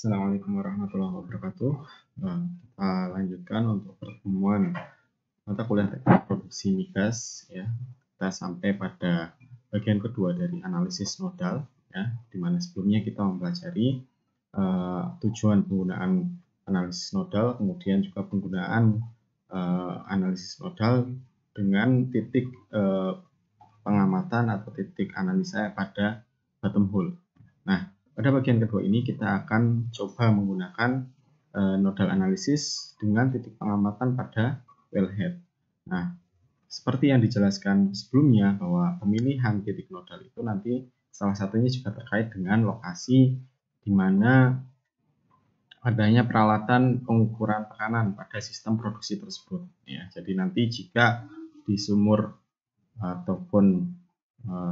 Assalamualaikum warahmatullahi wabarakatuh. Kita lanjutkan untuk pertemuan mata kuliah teknik produksi migas ya. Kita sampai pada bagian kedua dari analisis nodal ya, di mana sebelumnya kita mempelajari tujuan penggunaan analisis nodal, kemudian juga penggunaan analisis nodal dengan titik pengamatan atau titik analisa pada bottom hole. Nah, pada bagian kedua ini kita akan coba menggunakan nodal analisis dengan titik pengamatan pada wellhead. Nah, seperti yang dijelaskan sebelumnya bahwa pemilihan titik nodal itu nanti salah satunya juga terkait dengan lokasi di mana adanya peralatan pengukuran tekanan pada sistem produksi tersebut. Ya, jadi nanti jika di sumur ataupun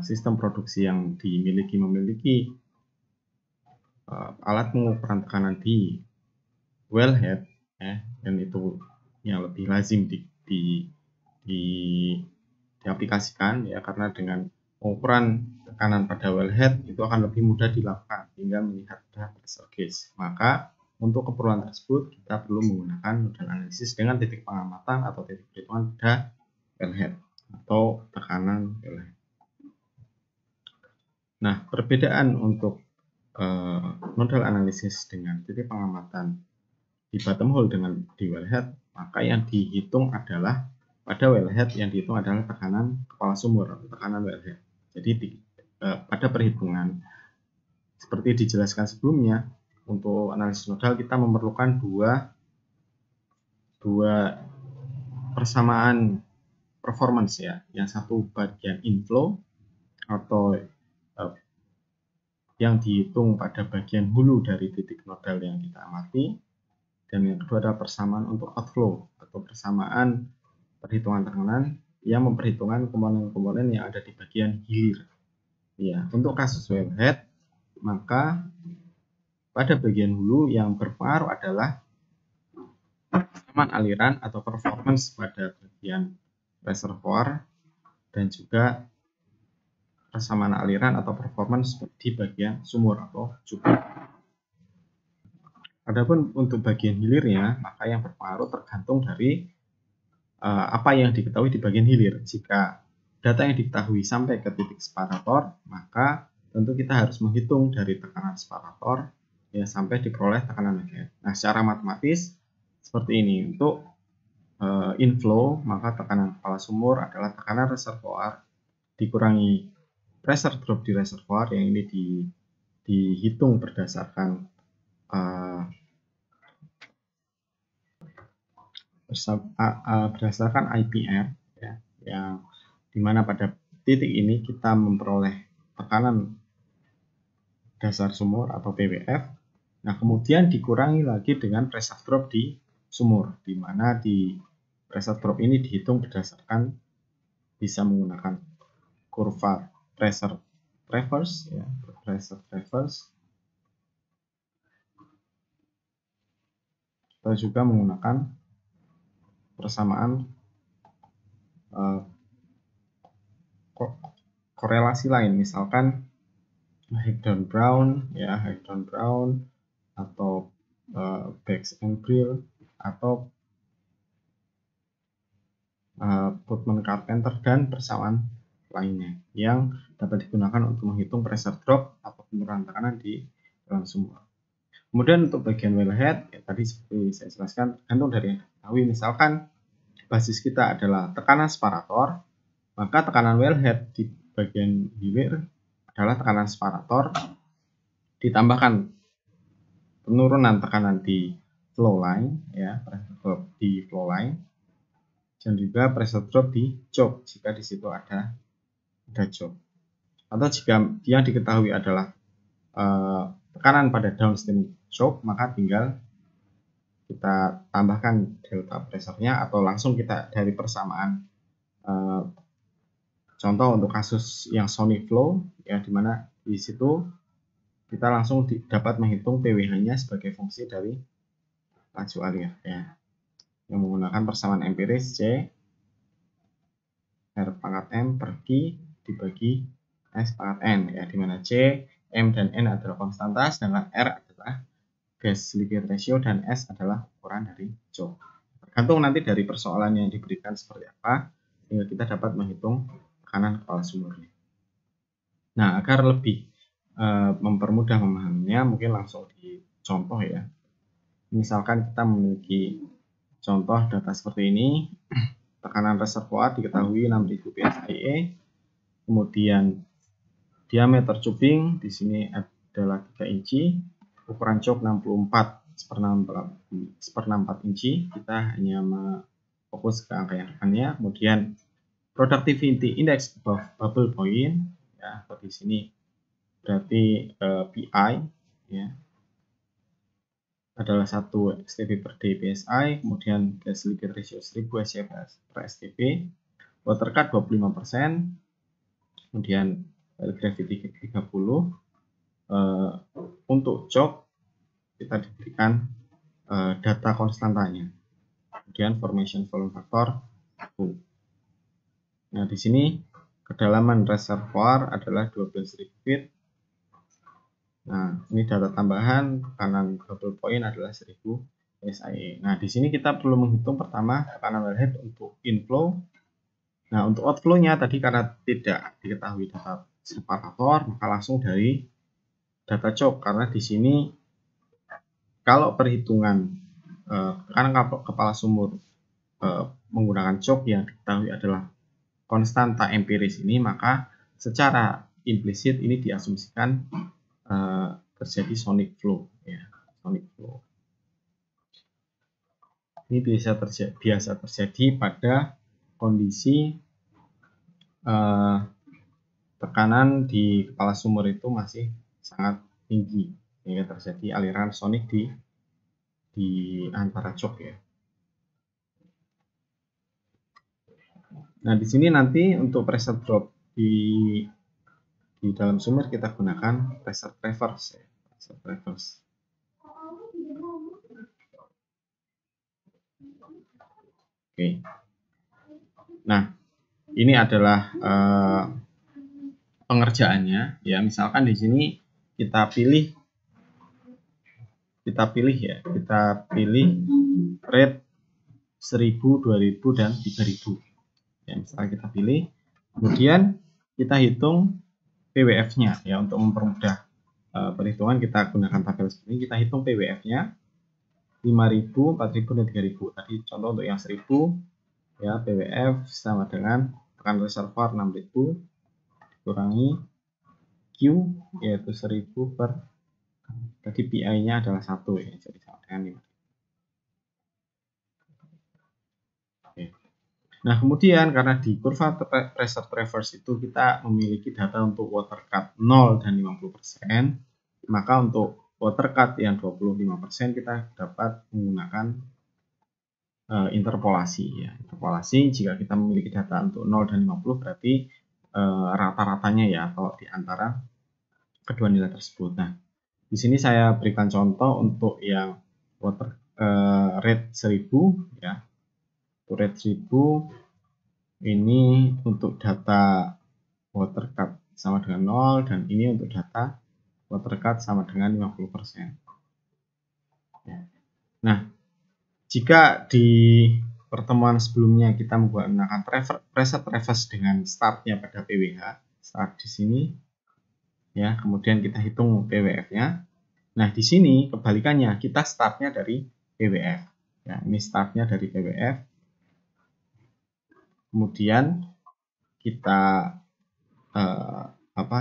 sistem produksi yang memiliki alat pengukuran tekanan di wellhead dan itu yang lebih lazim diaplikasikan ya, karena dengan pengukuran tekanan pada wellhead itu akan lebih mudah dilakukan hingga melihat pressure gauge. Maka untuk keperluan tersebut kita perlu menggunakan nodal analisis dengan titik pengamatan atau titik perhitungan pada wellhead atau tekanan wellhead. Nah, perbedaan untuk nodal analisis dengan titik pengamatan di bottom hole dengan di wellhead, maka yang dihitung adalah pada wellhead yang dihitung adalah tekanan kepala sumur atau tekanan wellhead. Jadi pada perhitungan seperti dijelaskan sebelumnya, untuk analisis nodal kita memerlukan dua persamaan performance ya. Yang satu bagian inflow atau yang dihitung pada bagian hulu dari titik nodal yang kita amati, dan yang kedua adalah persamaan untuk outflow atau persamaan perhitungan tekanan yang memperhitungkan komponen-komponen yang ada di bagian hilir. Ya, untuk kasus wellhead, maka pada bagian hulu yang berpengaruh adalah persamaan aliran atau performance pada bagian reservoir dan juga persamaan aliran atau performance di bagian sumur atau cubit. Adapun untuk bagian hilirnya, maka yang berpengaruh tergantung dari apa yang diketahui di bagian hilir. Jika data yang diketahui sampai ke titik separator, maka tentu kita harus menghitung dari tekanan separator ya sampai diperoleh tekanan wellhead. Nah, secara matematis seperti ini. Untuk inflow, maka tekanan kepala sumur adalah tekanan reservoir dikurangi pressure drop di reservoir, yang ini dihitung berdasarkan berdasarkan IPR ya, yang dimana pada titik ini kita memperoleh tekanan dasar sumur atau PWF. Nah, kemudian dikurangi lagi dengan pressure drop di sumur, di mana di pressure drop ini dihitung berdasarkan bisa menggunakan kurva pressure traverse ya, pressure traverse, atau juga menggunakan persamaan korelasi lain, misalkan Higdon-Brown ya, Higdon-Brown atau Bax and Brill atau Putman-Carpenter dan persamaan lainnya yang dapat digunakan untuk menghitung pressure drop atau penurunan tekanan di dalam sumur. Kemudian untuk bagian wellhead, ya, tadi seperti saya jelaskan, tergantung dari yang diketahui. Misalkan basis kita adalah tekanan separator, maka tekanan wellhead di bagian hilir adalah tekanan separator ditambahkan penurunan tekanan di flow line ya, pressure drop di flow line, dan juga pressure drop di choke jika di situ ada choke. Atau jika yang diketahui adalah tekanan pada downstream choke, maka tinggal kita tambahkan delta pressure-nya atau langsung kita dari persamaan contoh untuk kasus yang sonic flow ya, dimana di situ kita langsung dapat menghitung PWH-nya sebagai fungsi dari laju alir ya, yang menggunakan persamaan empiris C R pangkat M per Q dibagi S pangkat N ya, dimana C, M dan N adalah konstanta sedangkan R adalah gas liquid ratio, dan S adalah ukuran dari choke. Tergantung nanti dari persoalan yang diberikan seperti apa, sehingga kita dapat menghitung tekanan kepala sumurnya. Nah, agar lebih mempermudah memahaminya, mungkin langsung dicontoh ya. Misalkan kita memiliki contoh data seperti ini, tekanan reservoir diketahui 6000 psi, kemudian diameter cuping di sini adalah 3 inci, ukuran choke 64/64 inci. Kita hanya fokus ke angka yang depannya. Kemudian productivity index above bubble point, ya, di sini berarti PI, ya, adalah 1 STP per day PSI, kemudian gas liquid ratio 1000 SCF per STP, water cut 25%, kemudian gravity 30. Untuk choke kita diberikan data konstantanya, kemudian formation volume factor 1. Nah, di sini kedalaman reservoir adalah 12.000 feet. Nah, ini data tambahan, tekanan bubble point adalah 1000 psi. Nah, di sini kita perlu menghitung pertama tekanan wellhead untuk inflow. Nah, untuk outflow-nya tadi karena tidak diketahui data separator, maka langsung dari data choke, karena di sini kalau perhitungan tekanan kepala sumur menggunakan choke yang diketahui adalah konstanta empiris ini, maka secara implisit ini diasumsikan terjadi sonic flow, ya, sonic flow. Ini biasa terjadi pada kondisi tekanan di kepala sumur itu masih sangat tinggi, sehingga terjadi aliran sonik di antara choke, ya. Nah, di sini nanti untuk pressure drop di dalam sumur kita gunakan pressure traverse, ya. Pressure traverse. Oke. Nah, ini adalah pengerjaannya, ya. Misalkan di sini kita pilih rate 1000, 2000 dan 3000. Ya, misalnya kita pilih, kemudian kita hitung PWF-nya, ya. Untuk mempermudah perhitungan kita gunakan tabel seperti ini. Kita hitung PWF-nya 5000, 4000 dan 3000. Tadi contoh untuk yang 1000, ya, PWF sama dengan tekanan reservoir 6000 dikurangi Q, yaitu 1000 per, tadi PI-nya adalah 1, ya, jadi sama dengan 5. Oke. Nah, kemudian karena di kurva pressure traverse itu kita memiliki data untuk water cut 0 dan 50%, maka untuk water cut yang 25% kita dapat menggunakan interpolasi, ya. Interpolasi, jika kita memiliki data untuk 0 dan 50 berarti rata-ratanya, ya, kalau di antara kedua nilai tersebut. Nah, di sini saya berikan contoh untuk yang water rate 1000, ya. Untuk rate 1000 ini untuk data water cut sama dengan 0, dan ini untuk data water cut sama dengan 50%. Ya. Nah, jika di pertemuan sebelumnya kita menggunakan pressure traverse dengan startnya pada PWH, start di sini, ya, kemudian kita hitung PWF-nya. Nah, di sini kebalikannya, kita startnya dari PWF, ya. Ini startnya dari PWF, kemudian kita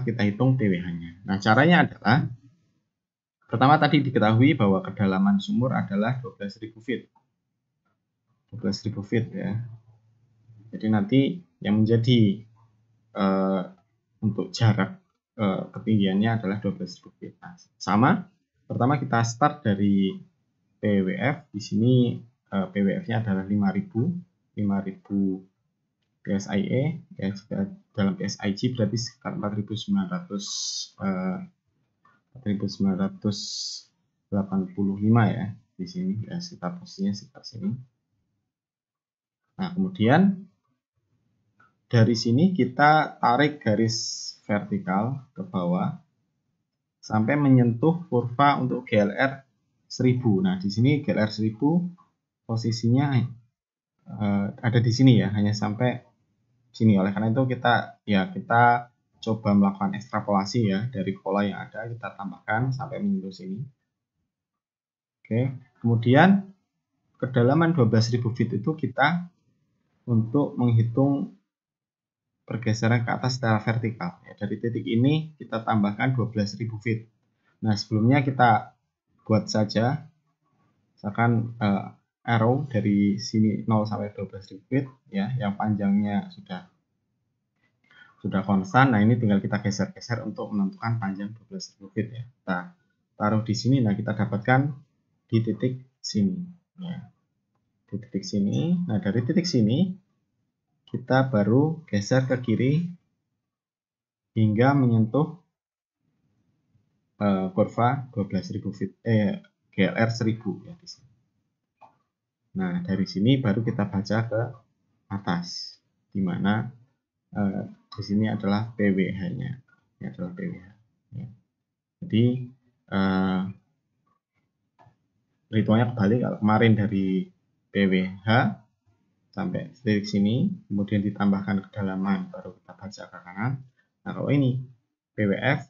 kita hitung PWH-nya. Nah, caranya adalah pertama tadi diketahui bahwa kedalaman sumur adalah 12.000 feet. 12.000 feet, ya. Jadi nanti yang menjadi untuk jarak ketinggiannya adalah 12.000 feet. Nah, sama, pertama kita start dari PWF. Di sini PWF-nya adalah 5.000 PSIE, ya. Jika dalam PSIG berarti sekitar 4.985, ya. Di sini, ya, sekitar posisinya sekitar sini. Nah, kemudian dari sini kita tarik garis vertikal ke bawah sampai menyentuh kurva untuk GLR 1000. Nah, di sini GLR 1000 posisinya ada di sini ya, hanya sampai sini. Oleh karena itu kita coba melakukan ekstrapolasi ya, dari pola yang ada kita tambahkan sampai menyentuh sini. Oke, kemudian kedalaman 12.000 feet itu kita untuk menghitung pergeseran ke atas secara vertikal. Ya, dari titik ini kita tambahkan 12.000 feet. Nah, sebelumnya kita buat saja, misalkan arrow dari sini 0 sampai 12.000 feet, ya, yang panjangnya sudah konstan. Nah, ini tinggal kita geser-geser untuk menentukan panjang 12.000 feet ya. Kita taruh di sini, nah kita dapatkan di titik sini. Ya. Di titik sini. Nah, dari titik sini kita baru geser ke kiri hingga menyentuh kurva 12.000 feet, GLR 1000 ya di sini. Nah, dari sini baru kita baca ke atas, di mana di sini adalah PWH-nya. Ini adalah PWH. Ya. Jadi perhitungannya kebalik. Kalau kemarin dari PWH sampai titik sini, kemudian ditambahkan kedalaman, baru kita baca ke kanan. Nah, kalau ini PWF,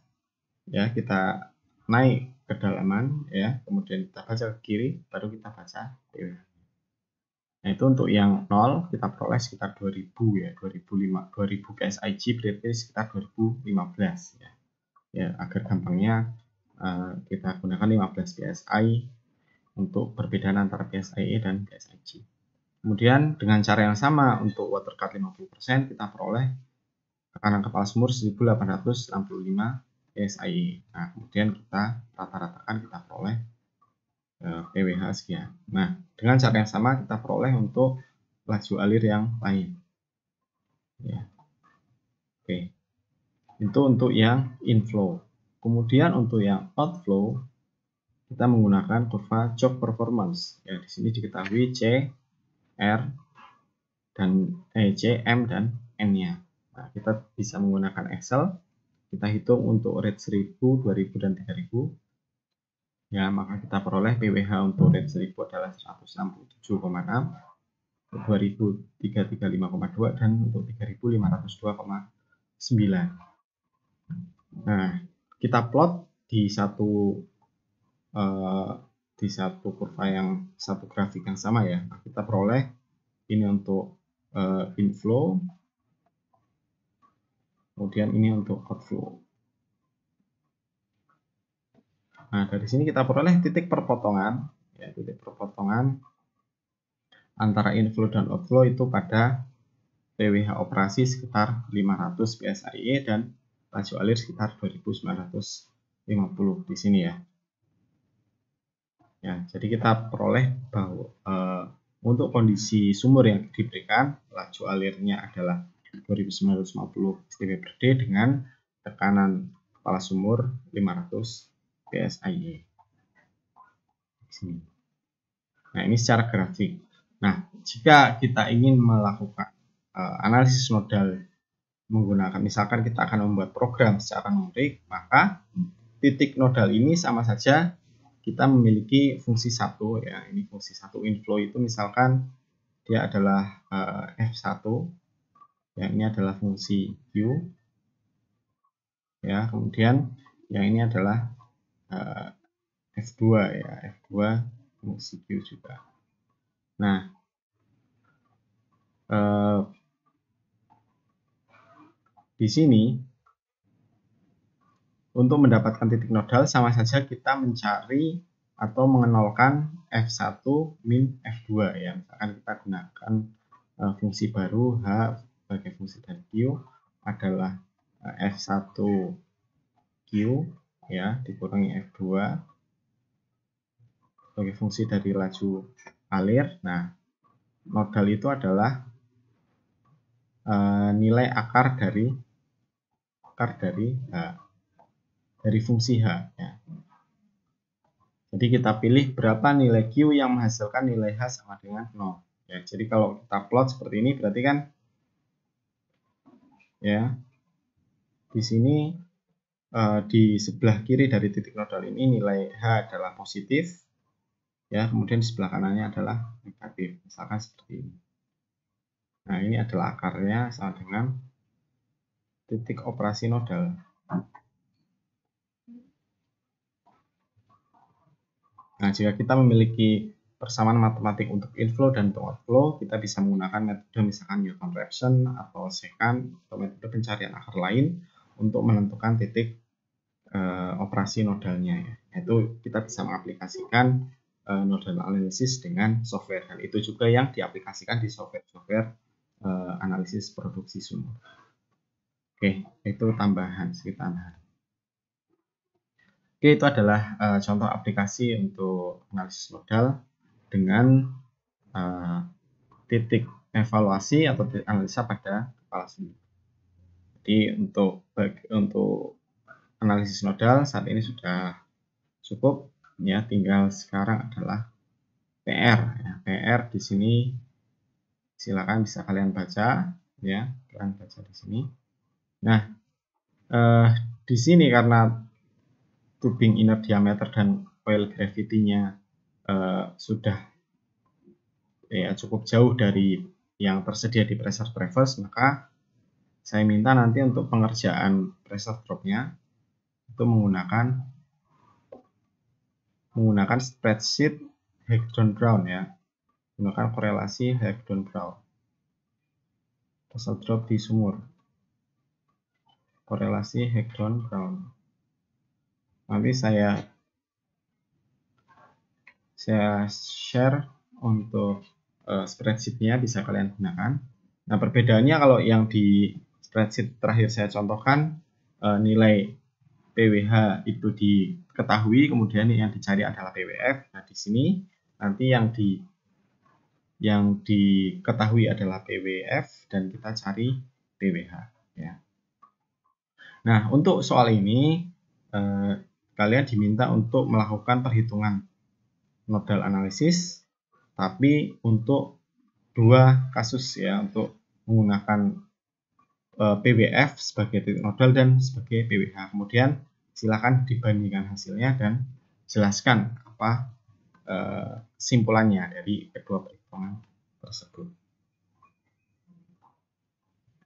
ya kita naik kedalaman, ya kemudian kita baca ke kiri, baru kita baca PWH. Nah, itu untuk yang 0 kita peroleh sekitar 2000 ya, 2000 PSIG berarti sekitar 2015 ya. Ya, agar gampangnya kita gunakan 15 PSI untuk perbedaan antara PSIE dan PSIG. Kemudian dengan cara yang sama untuk water cut 50% kita peroleh tekanan kepala sumur 1865 PSIE. Nah, kemudian kita rata-ratakan kita peroleh PWH sekian. Nah, dengan cara yang sama kita peroleh untuk laju alir yang lain. Ya. Oke. Itu untuk yang inflow. Kemudian untuk yang outflow kita menggunakan kurva choke performance. Ya, di sini diketahui C, R, dan C, M, dan N-nya. Nah, kita bisa menggunakan Excel. Kita hitung untuk rate 1000, 2000, dan 3000. Ya, maka kita peroleh PWH untuk rate 1000 adalah 167,6, untuk 2000 335,2, dan untuk 3000 502,9. Nah, kita plot di satu kurva yang satu grafik yang sama ya. Nah, kita peroleh ini untuk inflow, kemudian ini untuk outflow. Nah, dari sini kita peroleh titik perpotongan, ya, titik perpotongan antara inflow dan outflow itu pada PWH operasi sekitar 500 PSIE dan laju alir sekitar 2950 di sini ya. Ya, jadi kita peroleh bahwa untuk kondisi sumur yang diberikan, laju alirnya adalah 2950 cm per D dengan tekanan kepala sumur 500 PSIE. Nah, ini secara grafik. Nah, jika kita ingin melakukan analisis nodal menggunakan, misalkan kita akan membuat program secara numerik, maka titik nodal ini sama saja kita memiliki fungsi 1 ya. Ini fungsi 1 inflow itu misalkan dia adalah F1 ya, ini adalah fungsi Q ya, kemudian yang ini adalah F2 ya, F2 fungsi Q juga. Nah, di sini untuk mendapatkan titik nodal sama saja kita mencari atau mengenalkan F1 min F2 ya. Misalkan kita gunakan fungsi baru H sebagai fungsi dari Q adalah F1 Q ya dikurangi F2 sebagai fungsi dari laju alir. Nah, nodal itu adalah nilai akar dari H, dari fungsi H ya. Jadi kita pilih berapa nilai Q yang menghasilkan nilai H sama dengan 0 ya. Jadi kalau kita plot seperti ini berarti kan ya di sini di sebelah kiri dari titik nodal ini nilai H adalah positif, ya, kemudian di sebelah kanannya adalah negatif, misalkan seperti ini. Nah, ini adalah akarnya sama dengan titik operasi nodal. Nah, jika kita memiliki persamaan matematik untuk inflow dan untuk outflow, kita bisa menggunakan metode misalkan Newton-Raphson atau secant atau metode pencarian akar lain untuk menentukan titik operasi nodalnya, ya. Yaitu kita bisa mengaplikasikan nodal analisis dengan software, dan itu juga yang diaplikasikan di software analisis produksi sumur. Oke, itu sedikit tambahan. Oke, itu adalah contoh aplikasi untuk analisis nodal dengan titik evaluasi atau titik analisa pada kepala sumur. Jadi untuk analisis nodal saat ini sudah cukup, ya. Tinggal sekarang adalah PR, ya. PR di sini silakan bisa kalian baca, ya. Kalian baca di sini. Nah, di sini karena tubing inner diameter dan coil gravity-nya sudah, ya, cukup jauh dari yang tersedia di pressure traverse, maka saya minta nanti untuk pengerjaan pressure drop-nya itu menggunakan spreadsheet Hagedorn-Brown, ya. Menggunakan korelasi Hagedorn-Brown. Pressure drop di sumur. Korelasi Hagedorn-Brown. Nanti saya share untuk spreadsheet-nya, bisa kalian gunakan. Nah, perbedaannya kalau yang di spreadsheet terakhir saya contohkan, nilai PWH itu diketahui, kemudian yang dicari adalah PWF. Nah, di sini nanti yang diketahui adalah PWF dan kita cari PWH, ya. Nah, untuk soal ini kalian diminta untuk melakukan perhitungan nodal analisis, tapi untuk dua kasus, ya, untuk menggunakan PWF sebagai titik nodal dan sebagai PWH. Kemudian silakan dibandingkan hasilnya dan jelaskan apa kesimpulannya dari kedua perhitungan tersebut.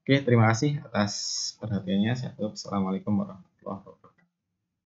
Oke, terima kasih atas perhatiannya. Assalamualaikum warahmatullahi wabarakatuh.